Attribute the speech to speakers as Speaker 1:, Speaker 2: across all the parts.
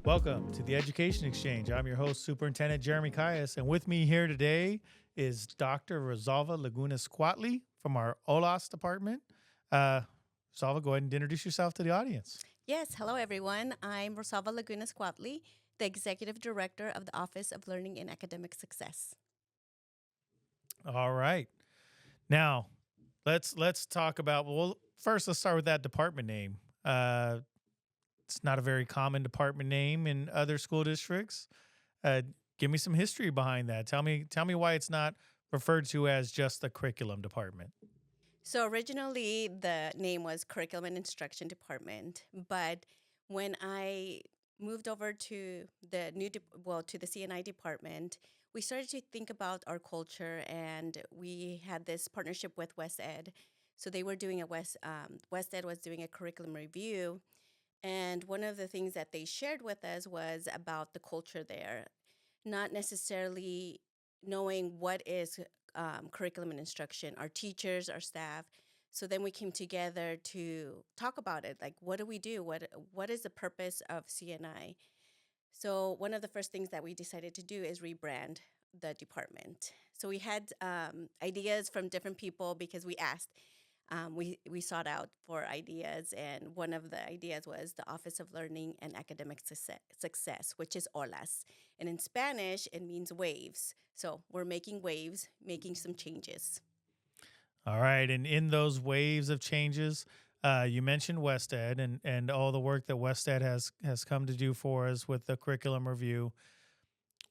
Speaker 1: Welcome to the Education Exchange. I'm your host, Superintendent Jeremy Calles, and with me here today is Dr. Rosalva Lagunas-Kuauhtli from our OLAS department. Rosalva, go ahead and introduce yourself to the audience.
Speaker 2: Yes, hello everyone. I'm Rosalva Lagunas-Kuauhtli, the Executive Director of the Office of Learning and Academic Success.
Speaker 1: All right. Now, let's talk about, well, first let's start with that department name. It's not a very common department name in other school districts. Uh, Give me some history behind that. Tell me why it's not referred to as just the curriculum department.
Speaker 2: So originally the name was Curriculum and Instruction Department, but when I moved over to the to the CNI department, we started to think about our culture, and we had this partnership with West Ed. So they were doing West Ed was doing a curriculum review, and one of the things that they shared with us was about the culture there, not necessarily knowing what is curriculum and instruction, our teachers, our staff. So then we came together to talk about it. Like, what do we do? What is the purpose of CNI? So one of the first things that we decided to do is rebrand the department. So we had ideas from different people because we asked. We sought out for ideas, and one of the ideas was the Office of Learning and Academic Success, which is OLAS. And in Spanish, it means waves. So we're making waves, making some changes.
Speaker 1: All right. And in those waves of changes, you mentioned West Ed and all the work that West Ed has come to do for us with the curriculum review.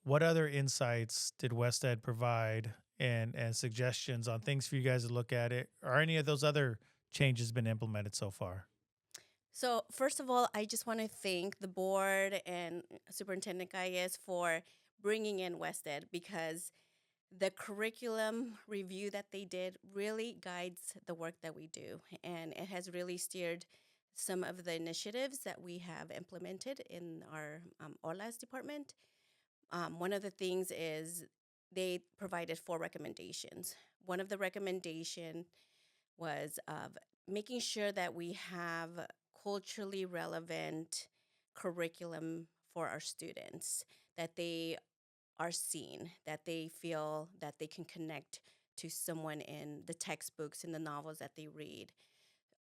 Speaker 1: What other insights did West Ed provide and suggestions on things for you guys to look at it? Are any of those other changes been implemented so far?
Speaker 2: So, first of all, I just want to thank the board and Superintendent Calles for bringing in West Ed, because the curriculum review that they did really guides the work that we do. And it has really steered some of the initiatives that we have implemented in our OLAS department. One of the things is they provided 4 recommendations. One of the recommendation was of making sure that we have culturally relevant curriculum for our students, that they are seen, that they feel that they can connect to someone in the textbooks and the novels that they read.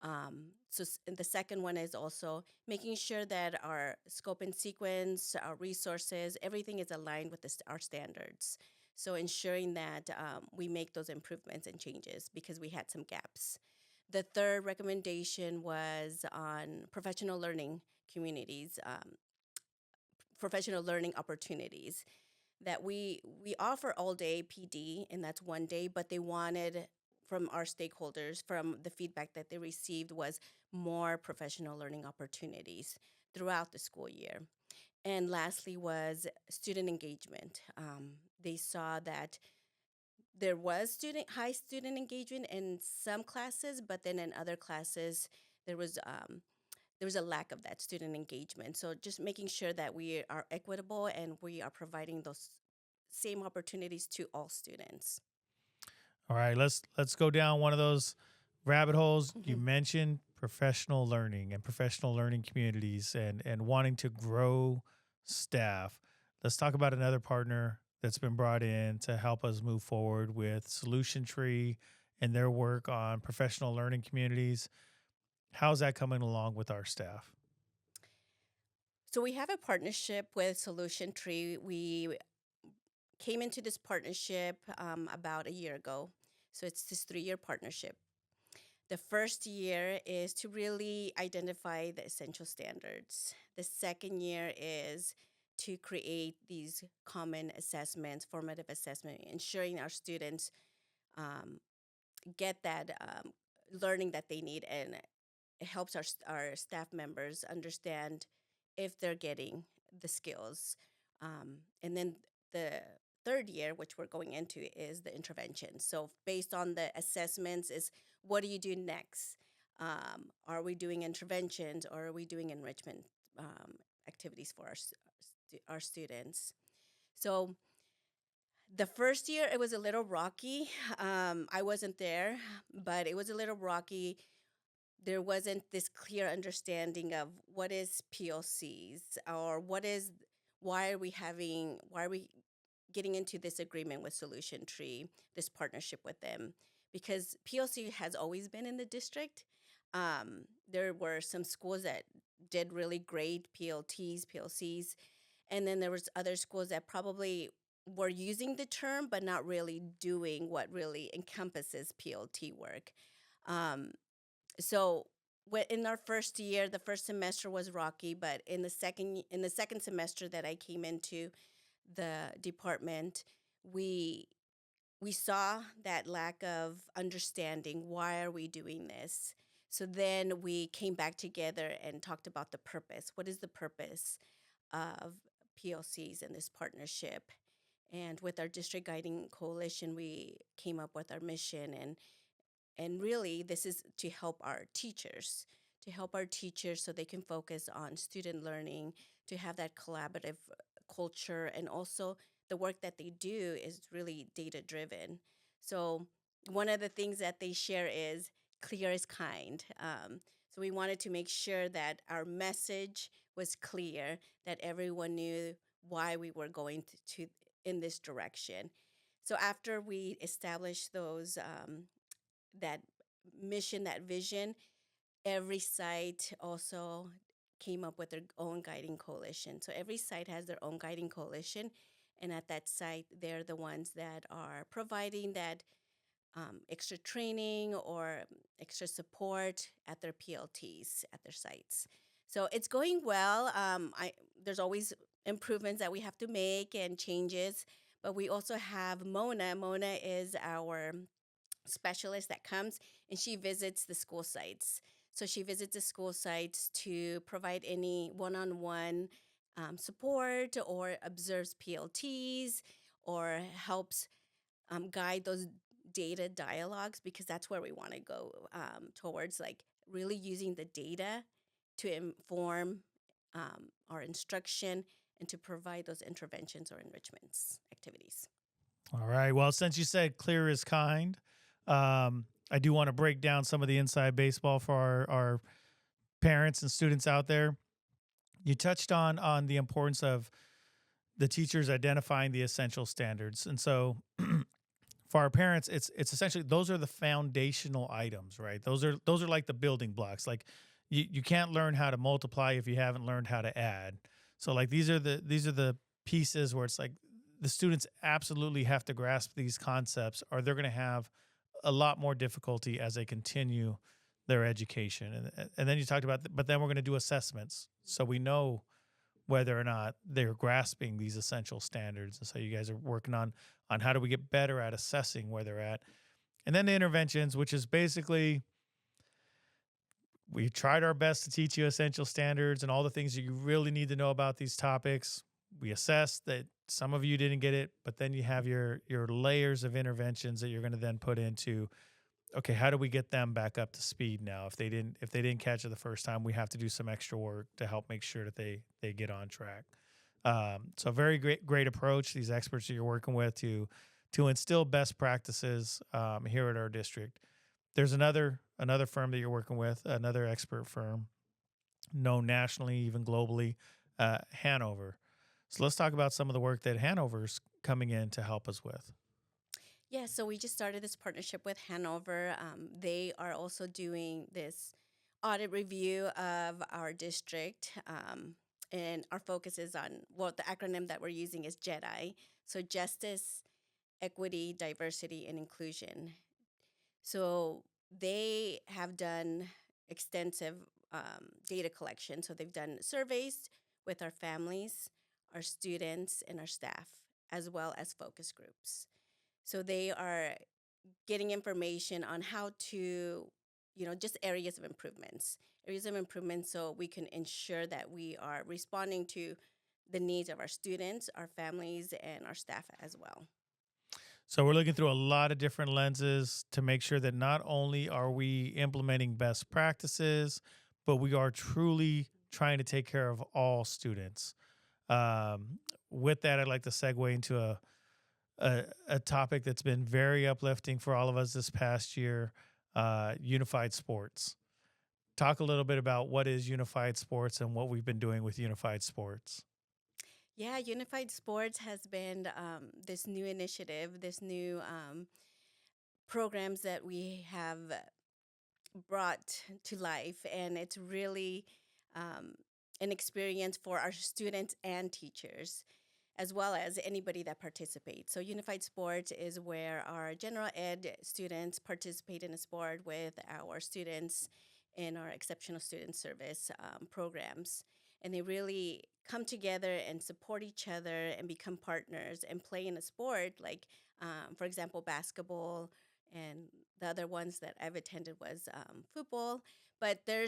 Speaker 2: And the second one is also making sure that our scope and sequence, our resources, everything is aligned with our standards. So ensuring that we make those improvements and changes because we had some gaps. The third recommendation was on professional learning opportunities, that we offer all day PD, and that's one day, but they wanted from our stakeholders, from the feedback that they received, was more professional learning opportunities throughout the school year. And lastly was student engagement. They saw that there was high student engagement in some classes, but then in other classes there was a lack of that student engagement. So just making sure that we are equitable and we are providing those same opportunities to all students.
Speaker 1: All right, let's go down one of those rabbit holes. You
Speaker 2: Mhm.
Speaker 1: mentioned professional learning and professional learning communities and wanting to grow staff. Let's talk about another partner that's been brought in to help us move forward with Solution Tree and their work on professional learning communities. How's that coming along with our staff?
Speaker 2: So we have a partnership with Solution Tree. We came into this partnership about a year ago. So it's this 3-year partnership. The first year is to really identify the essential standards. The second year is to create these common assessments, formative assessment, ensuring our students um, get that learning that they need, and it helps our staff members understand if they're getting the skills. And then the third year, which we're going into, is the intervention. So based on the assessments, is what do you do next? Are we doing interventions, or are we doing enrichment activities for our students? So the first year, it was a little rocky. I wasn't there, but it was a little rocky. there wasn't this clear understanding of what is PLCs, or why are we getting into this agreement with Solution Tree, this partnership with them, because PLC has always been in the district. There were some schools that did really great PLTs, PLCs, and then there was other schools that probably were using the term but not really doing what really encompasses PLT work. Um, so in our first year, the first semester was rocky, but in the second semester that I came into the department, we we saw that lack of understanding. Why are we doing this? So then we came back together and talked about the purpose. What is the purpose of PLCs and this partnership? And with our district guiding coalition, we came up with our mission, and really this is to help our teachers so they can focus on student learning, to have that collaborative culture, and also the work that they do is really data driven. So one of the things that they share is clear is kind. So we wanted to make sure that our message was clear, that everyone knew why we were going to in this direction. So after we established those that mission, that vision, every site also came up with their own guiding coalition. So every site has their own guiding coalition, and at that site, they're the ones that are providing that extra training or extra support at their PLTs at their sites. So it's going well. There's always improvements that we have to make and changes, but we also have Mona. Mona is our specialist that comes and she visits the school sites. So she visits the school sites to provide any one on one support, or observes PLTs, or helps guide those data dialogues, because that's where we want to go towards, like really using the data to inform our instruction and to provide those interventions or enrichments activities.
Speaker 1: All right. Well, since you said clear is kind, I do want to break down some of the inside baseball for our parents and students out there. You touched on the importance of the teachers identifying the essential standards, and so for our parents, it's essentially those are the foundational items, right? Those are like the building blocks. Like you can't learn how to multiply if you haven't learned how to add. So like these are the pieces where it's like the students absolutely have to grasp these concepts, or they're going to have a lot more difficulty as they continue their education. And then you talked about, but then we're going to do assessments, so we know whether or not they're grasping these essential standards. And so you guys are working on how do we get better at assessing where they're at. And then the interventions, which is basically we tried our best to teach you essential standards and all the things that you really need to know about these topics. We assessed that some of you didn't get it, but then you have your layers of interventions that you're going to then put into, okay, how do we get them back up to speed now? If they didn't catch it the first time, we have to do some extra work to help make sure that they get on track. So very great approach. These experts that you're working with to instill best practices here at our district. There's another firm that you're working with, another expert firm, known nationally, even globally, Hanover. So let's talk about some of the work that Hanover's coming in to help us with.
Speaker 2: Yeah, so we just started this partnership with Hanover. They are also doing this audit review of our district. And our focus is on, well, the acronym that we're using is JEDI. So Justice, Equity, Diversity, and Inclusion. So they have done extensive data collection. So they've done surveys with our families, our students, and our staff, as well as focus groups. So they are getting information on how to, just areas of improvements, so we can ensure that we are responding to the needs of our students, our families, and our staff as well.
Speaker 1: So we're looking through a lot of different lenses to make sure that not only are we implementing best practices, but we are truly trying to take care of all students. With that, I'd like to segue into a topic that's been very uplifting for all of us this past year: unified sports. talk a little bit about what is unified sports and what we've been doing with unified sports.
Speaker 2: Yeah, Unified Sports has been this new initiative, this new programs that we have brought to life, and it's really um, an experience for our students and teachers, as well as anybody that participates. So, Unified Sports is where our general ed students participate in a sport with our students in our exceptional student service programs. And they really come together and support each other and become partners and play in a sport like, for example, basketball. And the other ones that I've attended was football. But there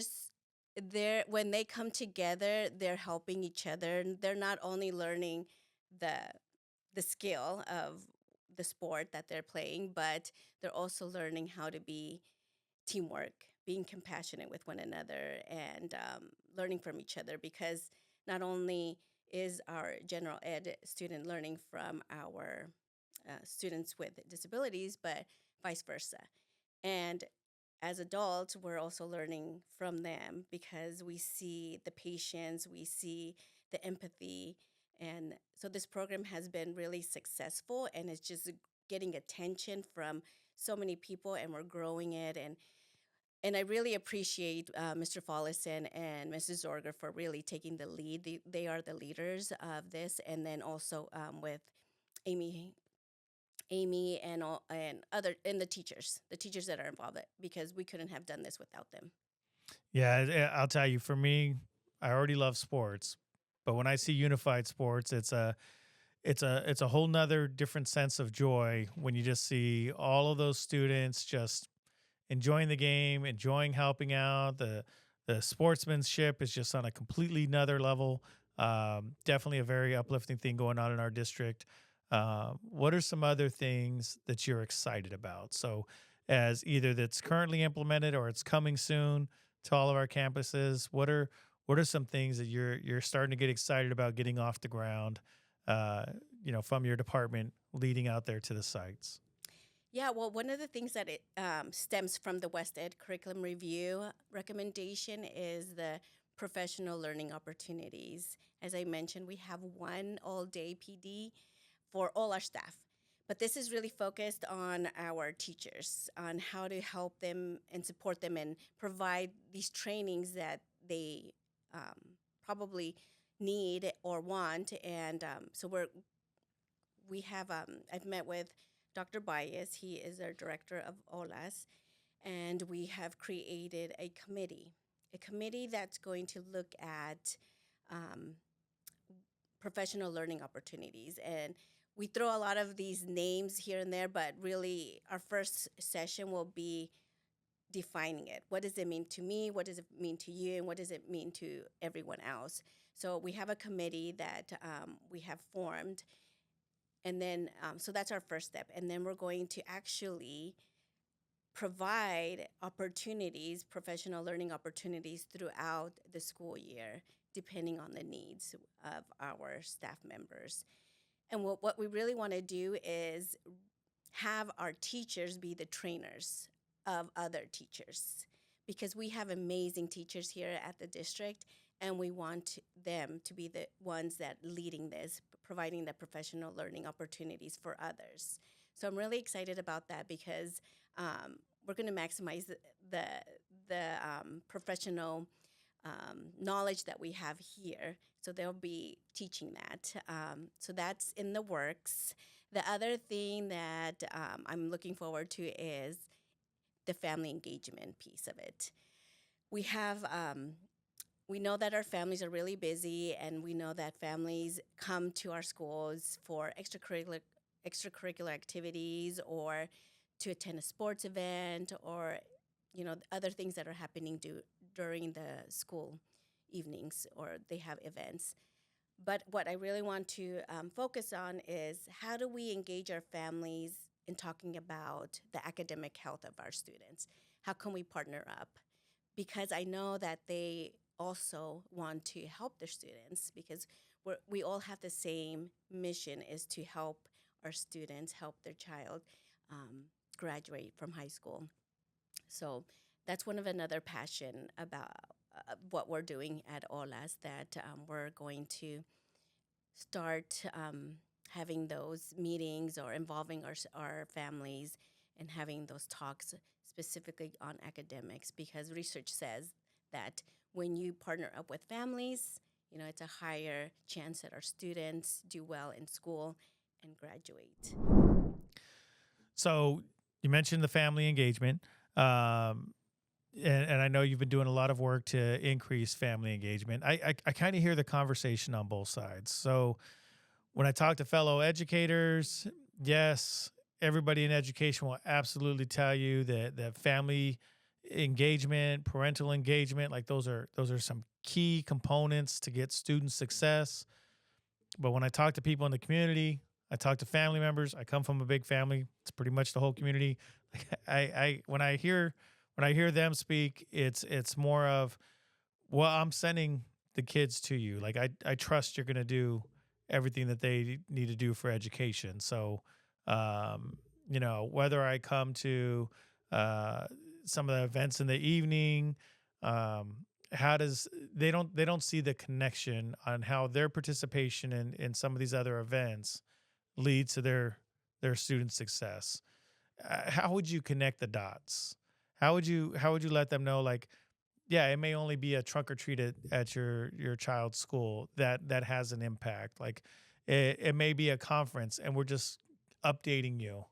Speaker 2: when they come together, they're helping each other. They're not only learning the the skill of the sport that they're playing, but they're also learning how to be teamwork, being compassionate with one another, and learning from each other. Because not only is our general ed student learning from our students with disabilities, but vice versa. And as adults, we're also learning from them because we see the patience, we see the empathy. And so this program has been really successful and it's just getting attention from so many people, and we're growing it. And I really appreciate Mr. Follison and Mrs. Zorger for really taking the lead. They are the leaders of this, and then also with Amy and all and other and the teachers that are involved because we couldn't have done this without them.
Speaker 1: Yeah, I'll tell you, for me, I already love sports, but when I see unified sports, it's a whole nother different sense of joy when you just see all of those students just enjoying the game, enjoying helping out. The sportsmanship is just on a completely another level. Definitely a very uplifting thing going on in our district. What are some other things that you're excited about? So, as either that's currently implemented or it's coming soon to all of our campuses, what are some things that you're starting to get excited about getting off the ground? Uh, from your department leading out there to the sites.
Speaker 2: Yeah, well, one of the things that it stems from the West Ed curriculum review recommendation is the professional learning opportunities. As I mentioned, we have one all day PD for all our staff. But this is really focused on our teachers, on how to help them and support them and provide these trainings that they probably need or want. And so we have I've met with Dr. Baez. He is our director of OLAS, and we have created a committee that's going to look at um, professional learning opportunities. And we throw a lot of these names here and there, but really our first session will be defining it. What does it mean to me? What does it mean to you? And what does it mean to everyone else? So we have a committee that we have formed. And then, so that's our first step. And then we're going to actually provide opportunities, professional learning opportunities throughout the school year, depending on the needs of our staff members. And what we really want to do is have our teachers be the trainers of other teachers because we have amazing teachers here at the district, and we want them to be the ones that leading this, providing the professional learning opportunities for others. So I'm really excited about that because we're going to maximize the professional knowledge that we have here. So they'll be teaching that. So that's in the works. The other thing that I'm looking forward to is the family engagement piece of it. We have we know that our families are really busy, and we know that families come to our schools for extracurricular activities or to attend a sports event or other things that are happening during the school evenings or they have events. But what I really want to focus on is how do we engage our families in talking about the academic health of our students? How can we partner up? Because I know that they also want to help their students because we all have the same mission is to help our students, help their child graduate from high school. So that's one of another passion about what we're doing at OLAS, that we're going to start having those meetings or involving our families and having those talks specifically on academics, because research says that when you partner up with families, it's a higher chance that our students do well in school and graduate.
Speaker 1: So you mentioned the family engagement. Um, and I know you've been doing a lot of work to increase family engagement. I kind of hear the conversation on both sides. So when I talk to fellow educators, yes, everybody in education will absolutely tell you that family engagement, parental engagement, like those are some key components to get student success. But when I talk to people in the community, I talk to family members. I come from a big family. It's pretty much the whole community. I when I hear them speak, it's more of, well, I'm sending the kids to you. Like I trust you're gonna do everything that they need to do for education. So whether I come to uh some of the events in the evening, um, how does they don't see the connection on how their participation in some of these other events leads to their student success. How would you connect the dots? How would you let them know, like, yeah, it may only be a trunk or treat at your child's school that has an impact. Like it may be a conference and we're just updating you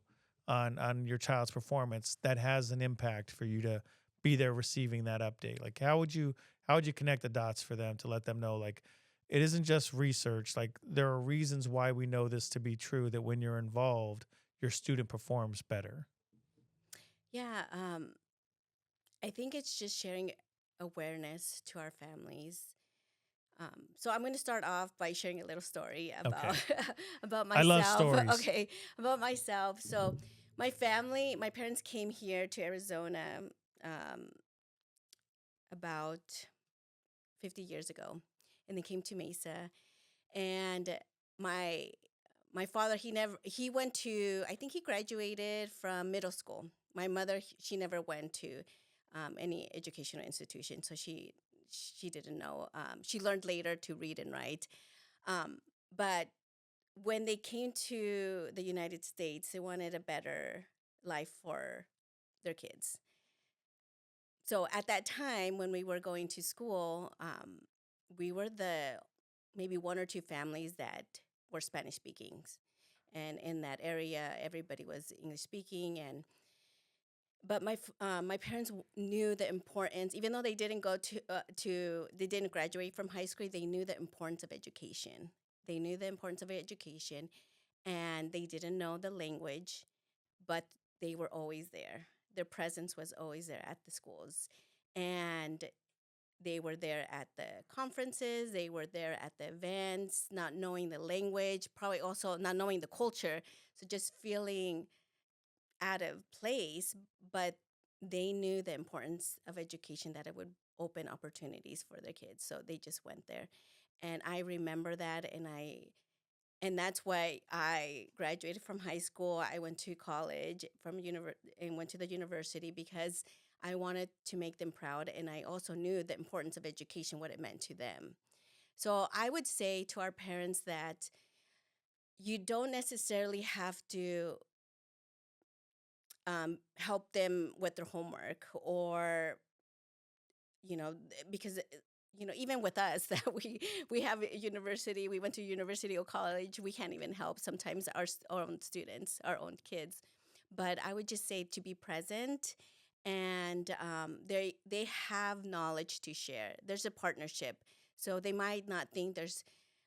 Speaker 1: on your child's performance that has an impact for you to be there receiving that update. Like how would you connect the dots for them to let them know, like, it isn't just research. Like there are reasons why we know this to be true, that when you're involved, your student performs better.
Speaker 2: Yeah, I think it's just sharing awareness to our families. So I'm going to start off by sharing a little story about
Speaker 1: Okay.
Speaker 2: about
Speaker 1: I love
Speaker 2: myself.
Speaker 1: stories.
Speaker 2: Okay, about myself. So my parents came here to Arizona um, about 50 years ago, and they came to Mesa. And my my father, he went to, I think he graduated from middle school. My mother, she never went to any educational institution, so she didn't know. She learned later to read and write. But when they came to the United States, they wanted a better life for their kids. So at that time, when we were going to school, we were the maybe one or two families that were Spanish speaking, and in that area, everybody was English speaking. And but my parents knew the importance, even though they didn't go to they didn't graduate from high school. They knew the importance of education. They knew the importance of education, and they didn't know the language, but they were always there. Their presence was always there at the schools. And they were there at the conferences, they were there at the events, not knowing the language, probably also not knowing the culture. So just feeling out of place, but they knew the importance of education, that it would open opportunities for their kids. So they just went there. And I remember that, and that's why I graduated from high school. I went to college and went to the university, because I wanted to make them proud, and I also knew the importance of education, what it meant to them. So I would say to our parents that you don't necessarily have to help them with their homework, or because even with us, that we have a university, we went to university or college, we can't even help sometimes our own students, our own kids. But I would just say to be present, and they have knowledge to share. There's a partnership, so they might not think there's,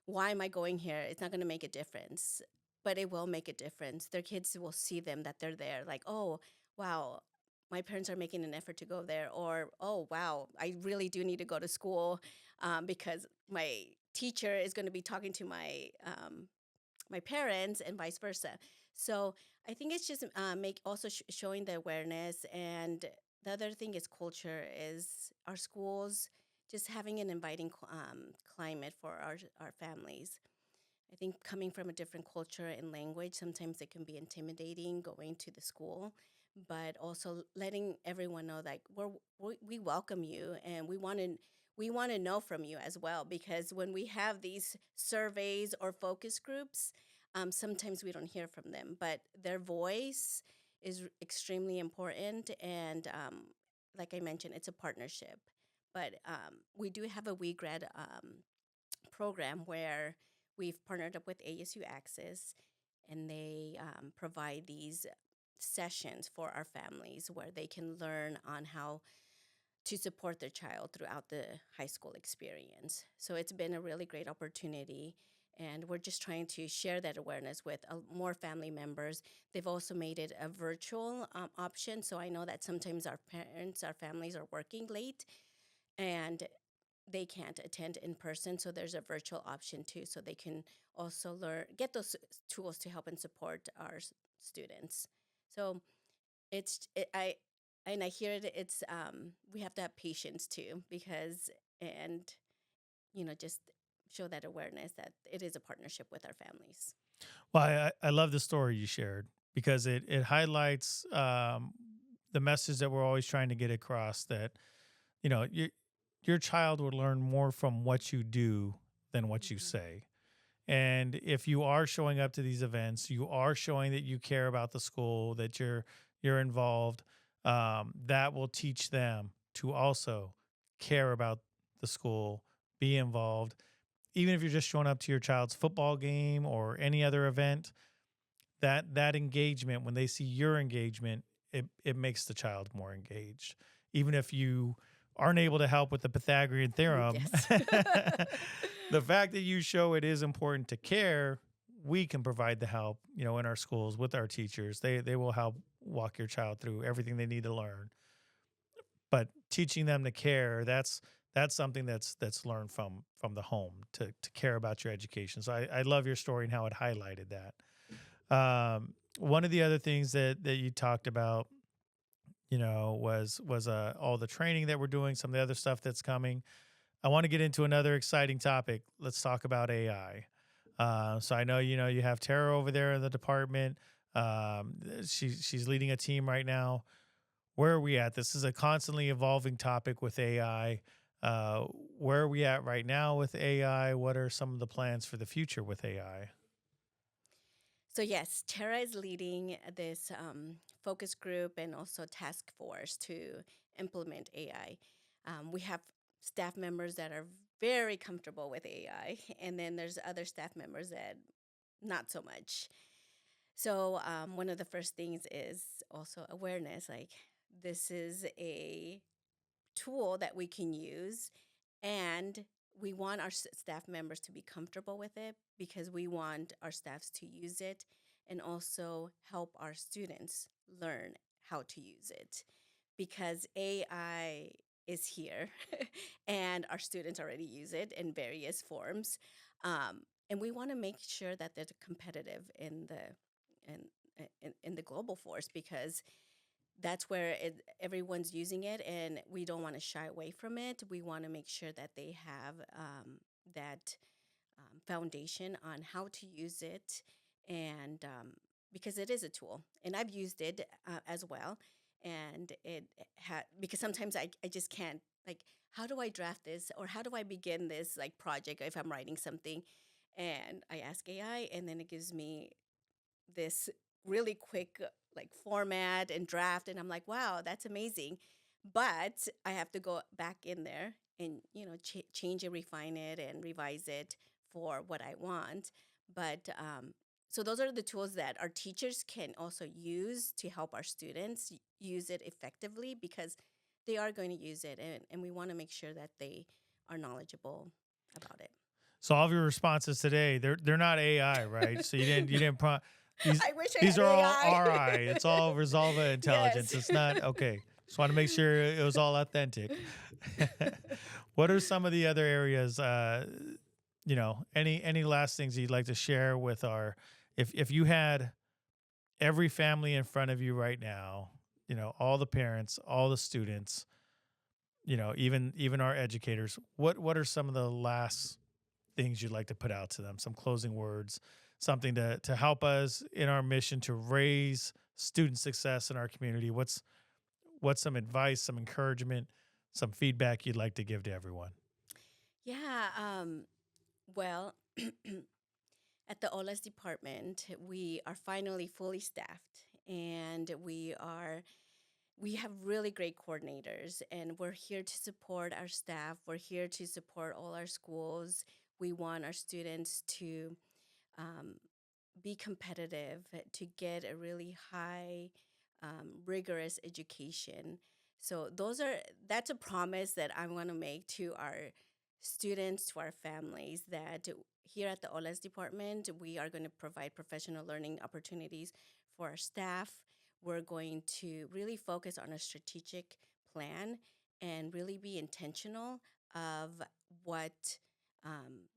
Speaker 2: why am I going here, it's not going to make a difference, but it will make a difference. Their kids will see them, that they're there, like, oh wow, my parents are making an effort to go there, or oh wow, I really do need to go to school, because my teacher is going to be talking to my parents, and vice versa. So I think it's just make also showing the awareness. And the other thing is culture, is our schools just having an inviting climate for our families. I think coming from a different culture and language, sometimes it can be intimidating going to the school. but also letting everyone know like we welcome you and we want to know from you as well, because when we have these surveys or focus groups, sometimes we don't hear from them, but their voice is extremely important. And like I mentioned, it's a partnership. But we do have a WeGrad program where we've partnered up with ASU Access, and they provide these sessions for our families where they can learn on how to support their child throughout the high school experience. So it's been a really great opportunity. And we're just trying to share that awareness with more family members. They've also made it a virtual option. So I know that sometimes our parents, our families are working late and they can't attend in person. So there's a virtual option too. So they can also get those tools to help and support our students. So I and I hear it. It's we have to have patience too, because and just show that awareness that it is a partnership with our families.
Speaker 1: Well, I love the story you shared because it highlights the message that we're always trying to get across, that you know your child will learn more from what you do than what you
Speaker 2: Hmm.
Speaker 1: say. And if you are showing up to these events, you are showing that you care about the school, that you're involved. That will teach them to also care about the school, be involved. Even if you're just showing up to your child's football game or any other event, that engagement, when they see your engagement, it makes the child more engaged. Even if you aren't able to help with the Pythagorean theorem,
Speaker 2: Yes.
Speaker 1: the fact that you show it is important to care, we can provide the help, in our schools with our teachers. They will help walk your child through everything they need to learn. But teaching them to care, that's something that's learned from the home, to care about your education. So I love your story and how it highlighted that. One of the other things that you talked about, was all the training that we're doing, some of the other stuff that's coming. I want to get into another exciting topic. Let's talk about AI. So I know you have Tara over there in the department. She's leading a team right now. Where are we at? This is a constantly evolving topic with AI. Uh, where are we at right now with AI? What are some of the plans for the future with AI?
Speaker 2: So yes, Tara is leading this focus group and also task force to implement AI. We have staff members that are very comfortable with AI, and then there's other staff members that not so much. So one of the first things is also awareness. Like, this is a tool that we can use, and we want our staff members to be comfortable with it, because we want our staffs to use it and also help our students learn how to use it, because AI is here and our students already use it in various forms. And we want to make sure that they're competitive in, in the global force, because that's where everyone's using it, and we don't want to shy away from it. We want to make sure that they have that foundation on how to use it, and because it is a tool, and I've used it as well. And it had, because sometimes I just can't, like, how do I draft this, or how do I begin this like project if I'm writing something, and I ask AI, and then it gives me this really quick like format and draft, and I'm like, wow, that's amazing. But I have to go back in there and change it, refine it, and revise it for what I want. But so those are the tools that our teachers can also use to help our students use it effectively, because they are going to use it, and we want to make sure that they are knowledgeable about it.
Speaker 1: So all of your responses today, they're not AI, right? So you didn't these
Speaker 2: I wish I
Speaker 1: these
Speaker 2: had
Speaker 1: are all
Speaker 2: AI.
Speaker 1: RI. It's all Rosalva
Speaker 2: Yes.
Speaker 1: intelligence. It's not okay. Just want to make sure it was all authentic. What are some of the other areas? Any last things you'd like to share with our, if you had every family in front of you right now, all the parents, all the students, even our educators. What are some of the last things you'd like to put out to them? Some closing words, something to help us in our mission to raise student success in our community, what's some advice, some encouragement, some feedback you'd like to give to everyone?
Speaker 2: Yeah. Well, at the OLAS department, we are finally fully staffed, and we have really great coordinators, and we're here to support our staff. We're here to support all our schools. We want our students to um, be competitive, to get a really high, rigorous education. So that's a promise that I want to make to our students, to our families, that here at the OLAS department, we are going to provide professional learning opportunities for our staff. We're going to really focus on a strategic plan and really be intentional of what um,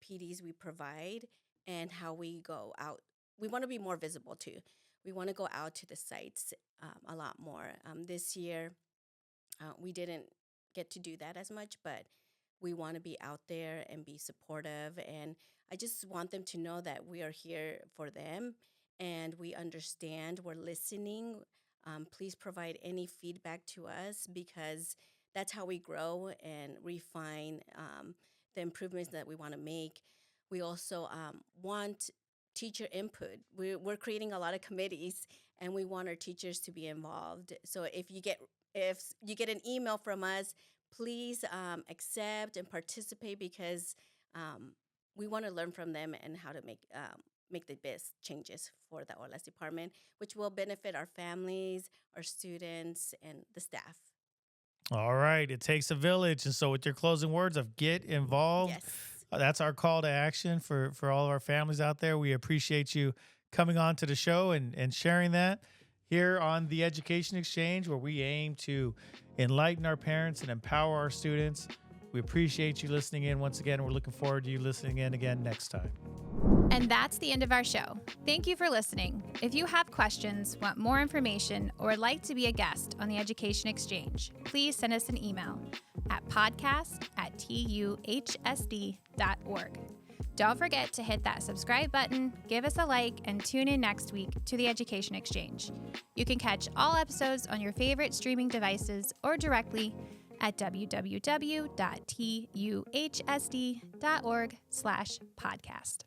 Speaker 2: PDs we provide and how we go out. We want to be more visible too. We want to go out to the sites a lot more. This year, we didn't get to do that as much, but we want to be out there and be supportive. And I just want them to know that we are here for them and we understand, we're listening. Please provide any feedback to us because that's how we grow and refine the improvements that we want to make. We also want teacher input. We're creating a lot of committees and we want our teachers to be involved. So if you get an email from us, please accept and participate because we want to learn from them and how to make the best changes for the OLS department, which will benefit our families, our students, and the staff.
Speaker 1: All right. It takes a village. And so, with your closing words of get involved,
Speaker 2: Yes.
Speaker 1: that's our call to action for all of our families out there. We appreciate you coming on to the show and sharing that here on the Education Exchange, where we aim to enlighten our parents and empower our students. We appreciate you listening in once again. We're looking forward to you listening in again next time.
Speaker 3: And that's the end of our show. Thank you for listening. If you have questions, want more information, or would like to be a guest on the Education Exchange, please send us an email at podcast@tuhsd.org. Don't forget to hit that subscribe button, give us a like, and tune in next week to the Education Exchange. You can catch all episodes on your favorite streaming devices or directly at www.tuhsd.org/podcast.